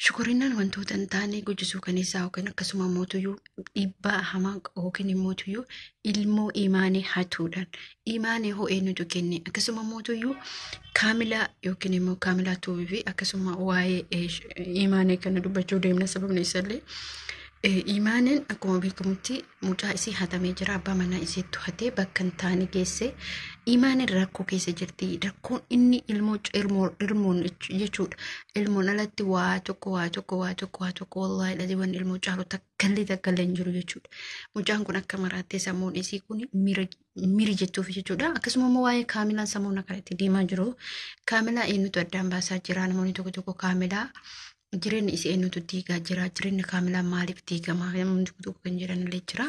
Shukurinnaan wantoota hin taane guddisuu kan isaa yookiin akkasuma mootuyyuu dhiibbaa hamaa yookiin mootuyyuu ilmoo imaanii hatuudhaan imaanii ho'ee nutu kenne akkasuma mootuyyuu kaamilaa yookiin immoo kaamilaa tuubii fi akkasuma waa'ee imaanii kana dubbachuu deemna sababni isaallee imaaniin akkuma beekamutti mucaa isii hatamee jira abbaa manaa isiitu hatee bakka hin taane geesse imaaniin rakkoo keessa jirti rakkoon inni ilmoon jechuudha ilmoon alatti waa tokko wallahi dhadiiwwan ilmoo caalu takkallee hin jiru jechuudha mucaan kun akka maraattee sammuun isii kun miiri jettuuf jechuudha akkasuma immoo waa'ee kaamilaan sammuun akka itti deemaa jiru kaamilaa eenyutu addaan baasaa jira namoonni tokko kaamilaa jireenya isii eenyutu diigaa jira jireenya kaamilaa maaliif diigama namoonni tokko kan jiranillee jira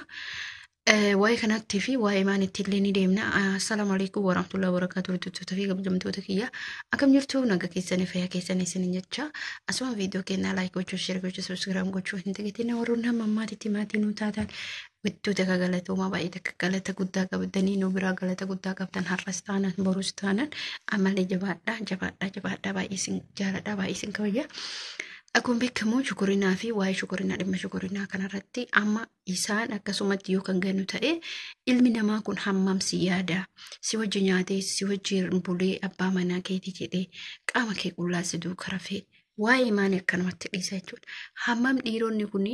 waa'ee kanatti fi waa'ee maanitti illee ni deemna assalaamu alaykum warahmatullahi wabarakatuh tuttuuta fi kabajamtoota kiyya akkam jirtu naga keessanii fayyaa keessanii isin jecha asuma viidiyoo kennaa laayik gochuu share gochuu subscribe gochuu hin dagatine warroonni hamma ammaatitti maatii nu taatan bittoota galatooma baay'ee takka galata guddaa qabdanii nu biraa galata guddaa qabdan har'as taanan borus taanan amalee jabaadhaa baay'ee isin jaaladha baay'ee isin kabajja akkuma beekamu shukurinaa fi waa'ee shukurinaa dhimma shukurinaa kanarratti amma isaan akkasumatti yoo kan gannu ta'e ilmi namaa kun hammam si yaada si wajji nyaatee si wajji bulee abbaa manaa keetii jedhee qaama kee qullaasituu karafee waa'ee maanii akkanumatti dhiisa jechuudha hammam dhiironni kun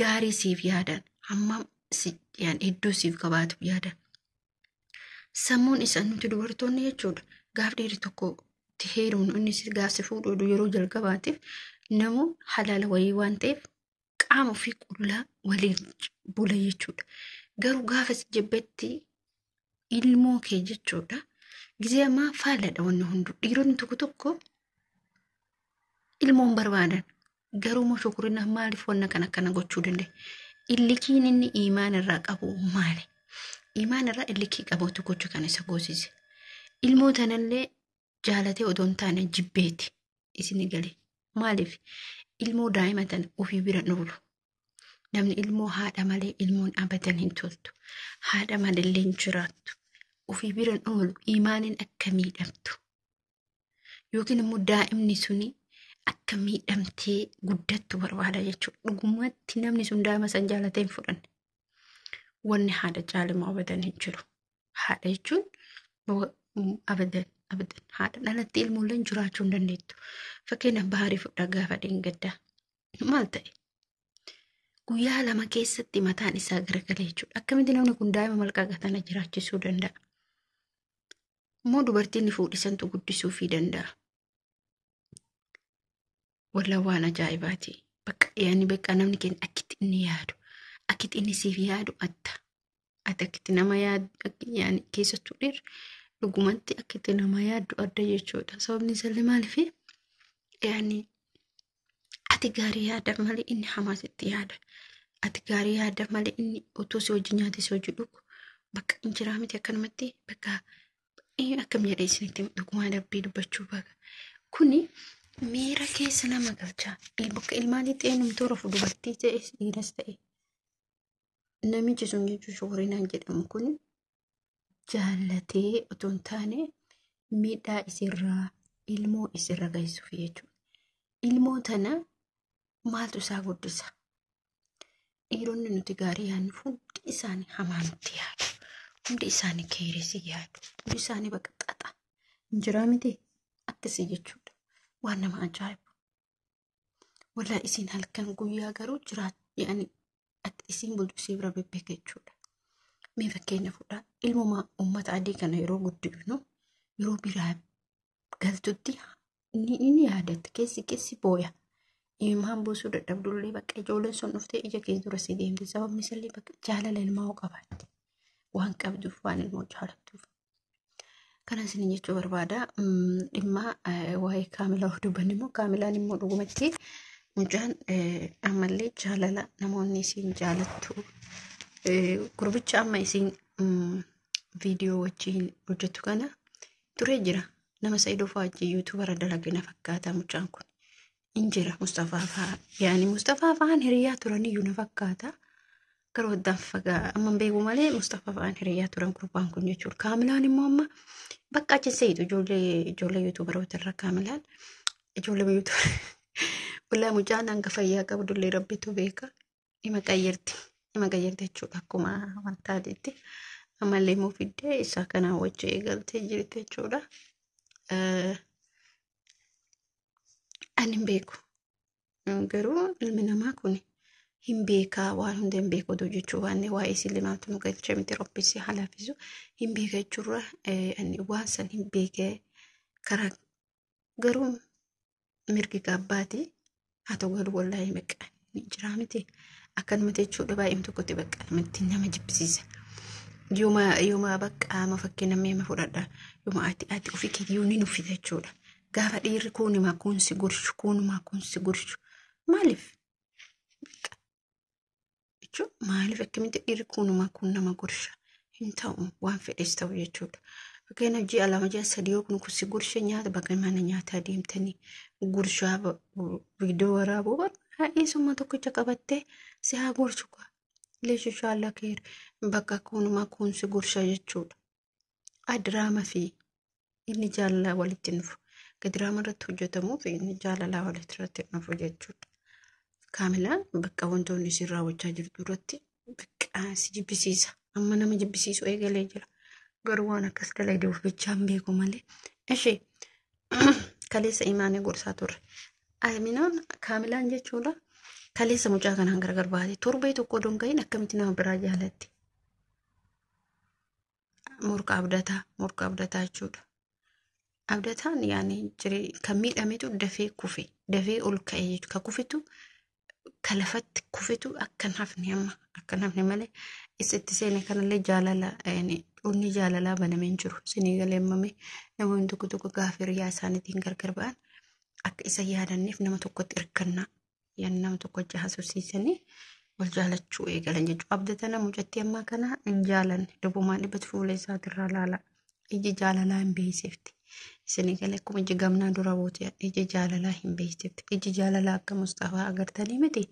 gaarii siif yaadan hammam iddoo siif qabaatu yaadan sammuun isaan nuti dubartoonni jechuudha gaaf dhiirri tokko heeruun inni si gaafsi fuudhu yeroo jalqabaatiif namu halaala wayii waan ta'eef qaama ofii qullaa waliin bula jechuudha garuu gaafa si jabbetti ilmoo kee jechuudha gizee ammaa faaladha wanni hundu dhiironni tokko ilmoon barbaadan garuu moo shukurina maaliif wanna kana gochuu danda'e illikiin inni imaan irraa qabu maali imaan irraa illikii qabuutu gochuu kan isa goosise ilmoo tanallee jaalatee odoon taane jibbeeti isini galee maaliif ilmoo daa'imatan ofii bira oolu namni ilmoo haadha malee ilmoon abadan hin toltu haadha malee hin jiraattu ofii bira oolu imaaniin akka miidhamtu yookiin immoo daa'imni suni akka miidhamtee guddattu barbaada jechuudha dhugumatti namni sun daa'ima san jaalatee hin fudhanne wanni haadha caalima abadan hin jiru haadha jechuun abadan haadha dhalatti ilmoolleen jiraachuu hin dandeettu fakkeenya baarii fudhaa gaafa dheengaddaa maal ta'e guyyaa lama keessatti mataan isaa garagalee jechuudha akkamitti namni kun daa'ima malqaa gatana jiraachisuu danda'a immoo dubartiin fuudhisantu guddisuu fi danda'a walla waan ajaa'ibaati bakka namni keenya akkitti inni yaadu akkitti inni siif yaadu ati akkitti nama yaadu keessattuu dhiirri dhugumatti akkitti nama yaaddu adda jechuudha sababni isaallee maaliifi ati gaarii yaada malee inni hamaasitti yaada ati gaarii yaada malee inni utuu si wajji nyaate si wajji dhugu bakka injiraa miti akkanumatti bakka akkam jedhee isinitti dhugumaa dabbii dubbachuu baga kuni miira keessa nama galchaa bakka ilmaanitti eenyumtuu rafu dubartii ta'e dhiiras ta'e namichi sun jechuun shukurinaan jedhamu kun jaallatee otoo hin taane miidhaa isirraa ilmoo isirra geessuuf jechuudha. Ilmoo tana maaltu isaa guddisa? Dhiironni nuti gaarii yaadnu hundi isaanii hamaa nutti yaadu. Hundi isaanii keeressi yaadu. Hundi isaanii bakka xaxa. Injiraa miti akkasii jechuudha. Waan nama ajaa'ibu. Walaa isiin halkan guyyaa garuu jiraatu yaani akka isiin bultu siif bira bebbeeka jechuudha. Mee fakkeenya fudhaa ilmuma uummata adii kana yeroo guddifnu yeroo biraa galtutti ni yaadatti keessi booya imaan buusuu dadhabdullee bakka ijoolleen sun dhuftee ija kee dura si deemti sababni isallee bakka jaalala ilmaa qabaatti waan qabduuf waan ilmoo jaalattuuf kana isin jechuu barbaada dhimma waa'ee kaamilaa dubbanni immoo kaamilaan immoo dhugumatti mucaan ammallee jaalala namoonni isin jaalattu gurbicha amma isin viidiyoo wajjin hojjetu kana ture jira nama Saidoo Faajii yuutuubara dalagina fakkaata mucaan kun injira Mustafaa faa yaani Mustafaa faan hiriyaa turaniyyuu na fakkaata garuu addaan fagaa amma beeku malee Mustafaa faan hiriyaa turan gurbaan kun jechuudha kaamilaan immoo amma bakka achi seetu ijoollee yuutuubara irra kaamilaan ijoollee ولا مجانا قفيا قبل اللي ربيته بيكا إما قيرتي شو أكما وانتادتي أما اللي مو في الدي إسا كان وجهي قلتي جريتي شو أنا بيكو garuu ilmi namaa kun hin beekaa waan hunda hin beeku jechuu waan waa'ee sillimaatu nu galchee miti robbisi halaafisu hin beeka jechuurra waan san hin beekee karaa garuu mirgi gaabbaati haa ta'u garuu wallaahi beekaa ni jira miti akkanumatti jechuudha baay'een tokkotti beekaa namatti nama jibbisiisa. Yooma bakka ama fakkeenya nama fudhadha yooma ati ofii keetii ni nuffite jechuudha gaafa dhiirri kunumaa kunsi gurshu kunumaa kunsi gurshu. Maaliif akkamitti dhiirri kunumaa kun nama gursha hin ta'u waan fedhes ta'u jechuudha. Fakkeenyaaf ji'a lama ji'a sadii yoo kun si gurshe nyaata bakka mana nyaataa deemtanii gurshaa viidiyoo waraabuu haadhiisummaa tokkicha qabattee si haa gurshu leeshu shaallaa keera bakka kunumaa kun si gursha jechuudha. Adiraama fi inni jaalalaa walitti nufu gadiraama irratti hojjetamuu fi inni jaalalaa walitti nufu jechuudha. Kaamilaan bakka wantoonni si raawwachaa jirtu irratti bakka si jibbisiisa amma nama jibbisiisu eegalee jira garuu waan akkas dalaguuf bichaan beeku malee ishee kaleessa imaanee gorsaa turre Aminaan kaamilaan jechuudha kaleessa mucaa kanaan gargar baate torbee tokko dongayin akkamitti nama biraa jaalatti morka abdataa jechuudha. Abdataan yaani jirii kan miidhametu dafee kufe dafee ol ka'e jechuudha ka kufitu kalafatti kufitu akkan hafne malee isitti seene kanallee jaalala onni jaalalaa banameen jiru sinii galeemmame namoonni tokko gaafa hiriyaa isaaniitiin gargar ba'an akka isa yaadanneef nama tokkotti hirkannaa yan nama tokkotti haasofsiisanii wal jaalachuu eegalan jechuudha. Abdatana mucatti ammaa kana hin jaalanne dhugumaan dhibatu fuula isaatirraa laala iji jaalalaa hin beeksifti. Isinii galee akkuma iji gamnaa dura boote iji jaalalaa hin beeksifti. Iji jaalalaa akka Mustafaa agartanii miti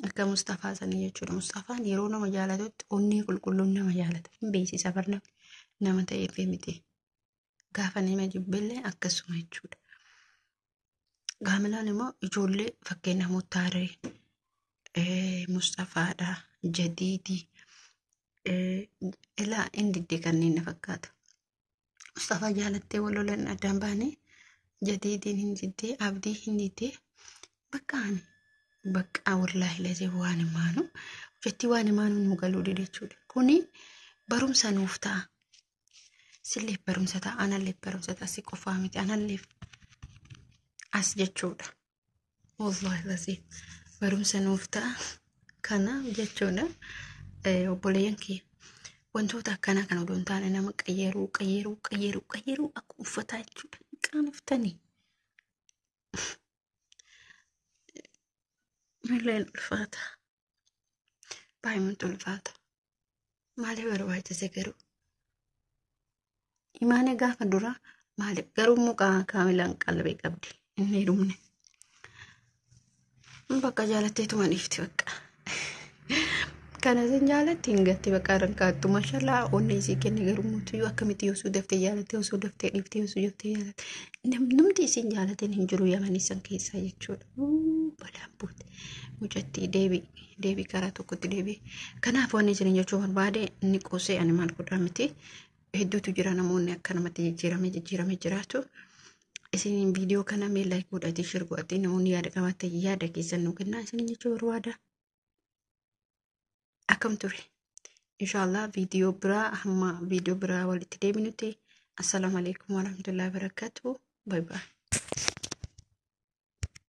akka Mustafaa sanii jechuudha. Mustafaan yeroo nama jaalatutti onnee qulqulluun nama jaalata hin beeksisa barna nama ta'eef miti. Gaafa nama jibbillee akkasuma jechuudha. Kaamilaan immoo ijoollee fakkeenya Muttaaree Mustafaadha Jadiidii ilaa indiddee kanneen na fakkaata. Mustafaa jaalattee walolan addaan baane Jadiidiin hindiddee abdii hindiddee bakka wallaahi lasee waan himaanu jetti waan himaanu nu galuu dide jechuudha. Kuni barumsa nuuf ta'a. Sillee barumsa ta'a anallee barumsa ta'a si qofaa miti anallee as jechuudha. Wallaahi lasee barumsa nuuf ta'a kana jechuudha. Obboleeyyan kee wantoota akkanaa kan odoon taane nama qayyaruu akka uffataa jechuudha. Qaanaftanii malee ulfaata baay'ee ulfaata maaliif barbaachise garuu imaanee gaafa dura maaliif garuu mukaa kaamilaan qalbii qabdi inni dhumne bakka jaalatteetuma dhiifti bakka kana sin jaalatti hingatti bakka rankaattu mashallah onni isii kenne garuu mutuyyuu akkamitti yoosuu daftee jaalatte yoosuu daftee dhiiftee yoosuu daftee jaalatte namnumti isin jaalateen hin jiru yamanii san keessaa jechuudha. Balaan buute mucatti deebii karaa tokkotti deebii kanaaf waan isin jechuu barbaade inni qosee ani maal godhaa miti hedduutu jira namoonni akka namatti jijjiirame jiraatu isin viidiyoo kana mee laayik godhati shir godhati namoonni yaada qabaatee yaada keessan nu kennaa isin jechuu barbaada. Akkam ture inshallah viidiyoo biraa walitti deebinuti. Assalamu alaikum warahmatullahi wabarakatuh. Bye bye.